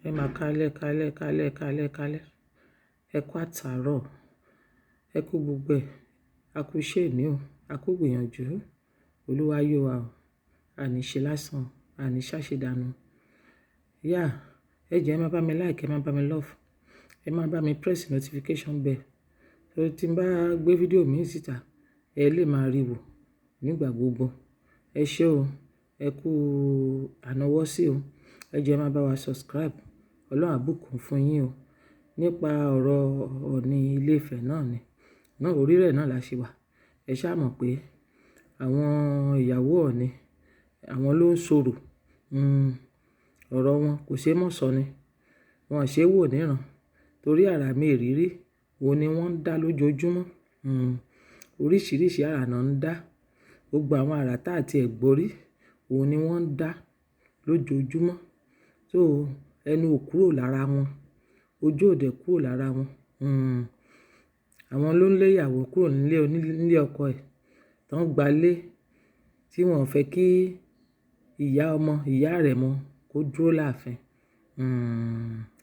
Ẹ máa kálẹ̀ kálẹ̀ kálẹ̀ kálẹ̀ kálẹ̀. Ẹ kú àtàárọ̀. Ẹ kú gbogbo ẹ̀. A kú iṣẹ́ ìní o. A kú gbìyànjú. Olúwa yóò wà o. Àní ṣe lásán. Àní ṣàṣedànù. Yá, ẹ jẹ́ ẹ máa bá mi like, ẹ máa bá mi love. Ẹ máa bá mi press notification bell. So tí n bá gbé fídíò mi síta, ẹ lè máa rí wò nígbà gbogbo. Ẹ ṣé o. Ẹ kú ànáwọ́sí o. Ẹ jẹ́ ẹ máa bá wa subscribe. Ọlọ́run á bùkún fún yín o. Nípa ọ̀rọ̀ Ọọ̀ni Ilé Ifẹ̀ náà ni. Náà orí rẹ̀ náà la ṣe wà. Ẹ ṣá mọ̀ pé àwọn ìyàwó Ọọ̀ni, àwọn ló ń sọ̀rọ̀. Ọ̀rọ̀ wọn kò ṣe é mọ̀ sọ ni. Wọn ò ṣe é wò níran. Torí àrà mi ìrírí wo ni wọ́n ń dá lójoojúmọ́. Oríṣiríṣi àrà náà ń dá. Gbogbo àwọn àrà tá àti ẹ̀gbọ́rí wo ni wọ́n ń dá lójoojúmọ́. So ẹnu ò kúrò lára wọn. Ojú òde kúrò lára wọn. Àwọn ló ń lé ìyàwó kúrò nílé ọkọ ẹ̀. Tán gbalé tí wọ́n ò fẹ́ kí ìyá rẹ̀ mọ kó dúró láàfin.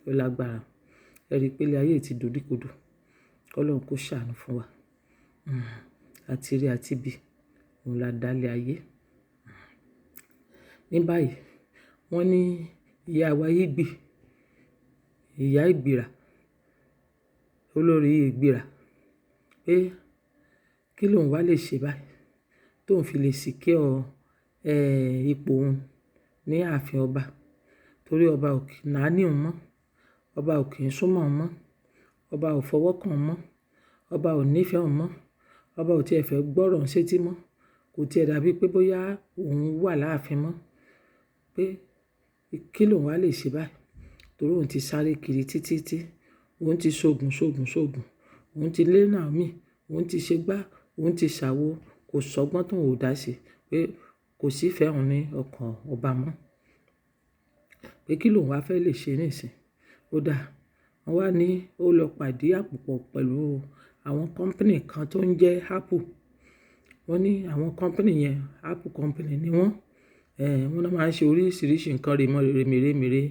Ó lágbára. Ẹ rí i pé ilé ayé ti dòdìkodò. K'Ọlọ́run kó ṣàánú fún wa. Àti ire àti ibi òun la dá lé ayé. Ní báyìí, wọ́n ní ìyá wa Igbi, ìyá Ìgbìrà, olórí Ìgbìrà, pé kí lòun wá lè ṣe báyìí tóun fi lè secure ipò òun ní ààfin ọba. Torí ọba ò kì í náání òun mọ́. Ọba ò kì í súnmọ́ òun mọ́. Ọba ò fọwọ́ kàn òun mọ́. Ọba ò nífẹ̀ẹ́ òun mọ́. Ọba ò tiẹ̀ fẹ́ gbọ́rọ̀ òun sétí mọ́. Kò tiẹ̀ dàbí pé bóyá òun wà láàfin mọ́. Pé kí lòun wá lè ṣe báyìí. Torí òun ti sáré kiri títí. Òun ti ṣògùn. Òun ti lé Naomi. Òun ti ṣe gbá. Òun ti ṣàwo. Kò sọ́gbọ́n tóun ò dá sí. Pé kò sí ìfẹ́ òun ní ọkàn ọba mọ́. Pé kí lòun wá fẹ́ lè ṣe nísìn. Ó dáa. Wọ́n wá ní ó lọ pàdé àpòpọ̀ pẹ̀lú àwọn company kan tó ń jẹ́ Apple. Wọ́n ní àwọn company yẹn, Apple company ni wọ́n. Wọ́n náà máa ń ṣe oríṣiríṣi nǹkan mèremère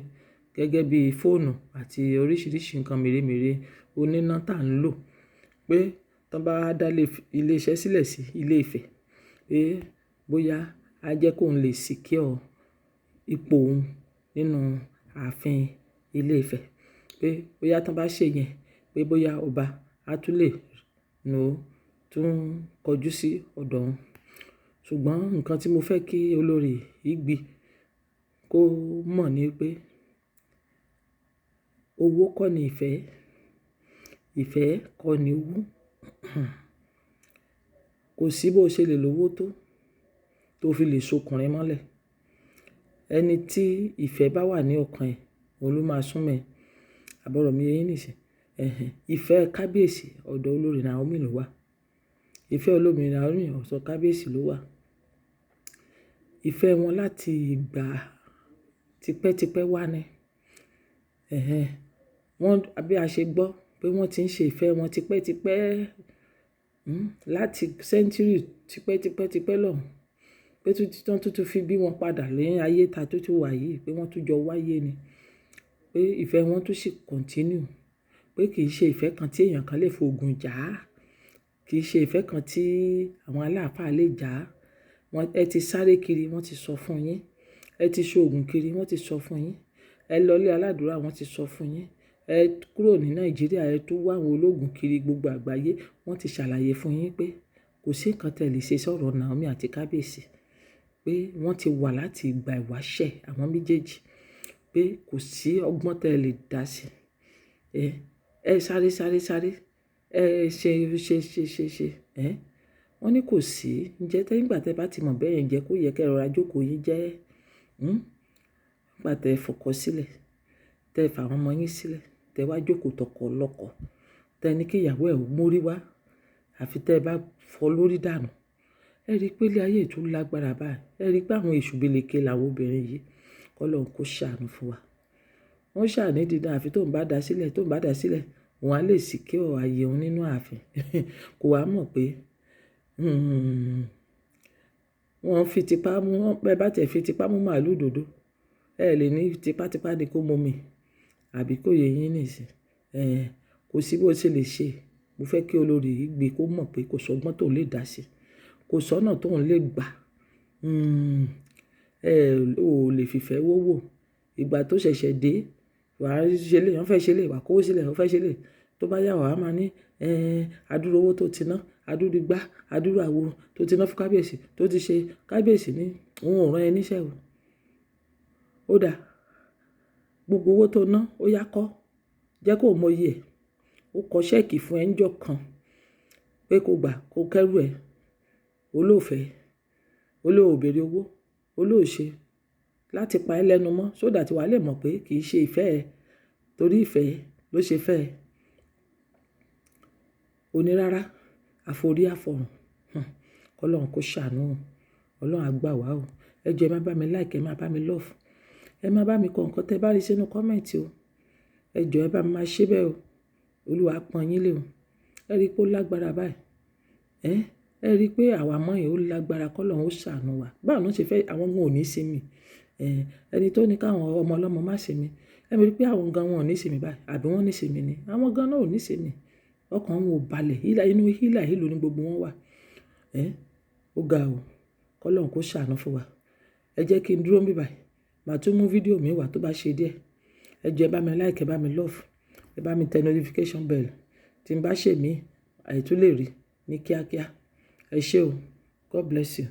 gẹ́gẹ́ bí fóònù àti oríṣiríṣi nǹkan mèremère oníná tá ń lò. Pé tí wọ́n bá dá ilé iṣẹ́ sílẹ̀ sí Ilé Ifẹ̀, pé bóyá á jẹ́ kó lè secure ipò òun nínú ààfin Ilé Ifẹ̀. Pé bóyá tí wọ́n bá ṣe yẹn, pé bóyá ọba á tún lè tún kọjú sí ọ̀dọ̀ òun. Ṣùgbọ́n nǹkan tí mo fẹ́ kí olórí Igbi kó mọ̀ ni pé owó kọ́ ni ìfẹ́. Ìfẹ́ kọ́ ni owó. Kò sí bó ṣe lè lówó tó fi lè sokùnrin mọ́lẹ̀. Ẹni tí ìfẹ́ bá wà ní ọkàn ẹ̀, òun ló máa súnmọ́ ẹ. Àbọ̀rọ̀ mi yé yín nìsín. Ìfẹ́ kábíyèsí ọ̀dọ̀ olórí Naomi ló wà. Ìfẹ́ olórí Naomi ọ̀dọ̀ kábíyèsí ló wà. Ìfẹ́ wọn láti ìgbà tipẹ́tipẹ́ wá ni. Wọ́n, bí a ṣe gbọ́ pé wọ́n ti ń ṣe ìfẹ́ wọn tipẹ́tipẹ́, láti century tipẹ́tipẹ́ lọ́hùn. Pé tán tún fi bí wọn padà lẹ́yìn ayé ta tó wà yìí, pé wọ́n tún jọ wáyé ni. Pé ìfẹ́ wọn tún sì continue. Pé kì í ṣe ìfẹ́ kan tí èèyàn kan lè fògùn jà. Kì í ṣe ìfẹ́ kan tí àwọn aláàfáà lè jà. Ẹ ti sáré kiri, wọ́n ti sọ fún yín. Ẹ ti ṣògùn kiri, wọ́n ti sọ fún yín. Ẹ lọ ilé aládùúrà, wọ́n ti sọ fún yín. Ẹ kúrò ní Nàìjíríà, ẹ tún wá àwọn ológun kiri gbogbo àgbáyé. Wọ́n ti ṣàlàyé fún yín pé kò sí nǹkan tẹ́ lè ṣe sọ̀rọ̀ Naomi àti kábíyèsí. Pé wọ́n ti wà láti ìgbà ìwáṣẹ̀ àwọn méjèèjì. Pé kò sí ọgbọ́n tẹ́ lè dá sí. Ẹ sáré. Ẹ ṣe. Wọ́n ní kò sí. Ǹjẹ́ nígbà tẹ́ bá ti mọ̀ bẹ́ẹ̀ yẹn, jẹ́ kó yẹ kí ẹ rọra jókòó yín jẹ́. Nígbà tẹ́ fọkọ sílẹ̀, tẹ́ fà àwọn ọmọ yín sílẹ̀, tẹ́ wá jókòó tọkọ lọ́kọ. Tẹ́ ní kí ìyàwó ẹ̀ mórí wá. Àfi tẹ́ bá fọ́ lórí dànù. Ẹ rí i pé ilé ayé tún lágbára báyìí. Ẹ rí i pé àwọn èṣù beleke làwọn obìnrin yìí. K'Ọlọ́run kó ṣàánú fún wa. Wọ́n ṣàní dídán àfi tóun bá dá sílẹ̀, òun á lè secure ààyè òun nínú ààfin. Kò wá mọ̀ pé wọ́n fi tipá mú, bẹ́ẹ̀ bá tẹ̀ fi tipá mú màálù dòdò. Ẹ lè ní tipátipá ni kó mú mi. àbí kò yé yín nìsín. Kò sí bó ṣe lè ṣe. Mo fẹ́ kí olórí yìí gbé kó mọ̀ pé kò sọ́gbọ́n tóun lè dá sí, kò sọ́nà tóun lè gbà. O lè fìfẹ́ wówó. Ìgbà tó ṣẹ̀ṣẹ̀ dé, wà á ṣe lè, wọ́n fẹ́ ṣe lè, wà kó sílẹ̀, wọ́n fẹ́ ṣe lè. Tó bá yá wà á máa ní, adúrú owó tó ti ná, adúrú igbá, adúrú àwo tó ti ná fún kábíyèsí, tó ti ṣe kábíyèsí ní òun ò rán ẹ níṣẹ́ o. Ó dáa, gbogbo owó tó ná, ó yá kọ́, jẹ́ kó mọ iye ẹ̀. Ó kọ ṣẹ́ẹ̀kì fún ẹ ńjọ́ kan pé kó gbà kó kẹ́rù ẹ̀. Olóòfẹ́, olóòbèrè owó, olóòṣe láti pa ẹ́ lẹ́nu mọ́, so that wàá lè mọ̀ pé kì í ṣe ìfẹ́ ẹ, torí ìfẹ́ ló ṣe fẹ́ ẹ. Onírárá, àforí àfọ̀rùn. Kọ́lọ́run kó ṣàánú. Ọlọ́run á gbà wá o. Ẹ jọ̀ọ́ ẹ má bá mi like, ẹ má bá mi love. Ẹ má bá mi kọ nǹkan tẹ́ bá rí sínú kọ́mẹ̀ntì o. Ẹ jọ̀ọ́ ẹ bá mi máa ṣe bẹ́ẹ̀ o. Olúwa pọ́n yín lé o. Ẹ rí pé ó lágbára báyìí. Ẹ rí pé àwa mọ́ yẹn ó lágbára, kọ́lọ́run ó ṣàánú wa. Báwo ló ṣe fẹ́ àwọn gan ò ní sinmi? Ẹni tó ní káwọn ọmọ ọlọ́mọ má sinmi. Ẹ rí pé àwọn gan wọn ò ní sinmi báyìí, àbí wọ́n ní sinmi ni? Àwọn gan náà ò ní sinmi. Ọkàn wọn ò balẹ̀. Inú hílàhílo ni gbogbo wọn wà. Ó ga o. Kọ́lọ́run kó ṣàánú fún wa. Ẹ jẹ́ kí n dúró níbí báyìí. Màá tún mú fídíò mi wá tó bá ṣe díẹ̀. Ẹ jọ̀ọ́ ẹ bá mi like, ẹ bá mi love. Ẹ bá mi tẹ notification bell. Tí n bá ṣe mí, àìtú lè rí ní kíákíá. Ẹ ṣé o. God bless you.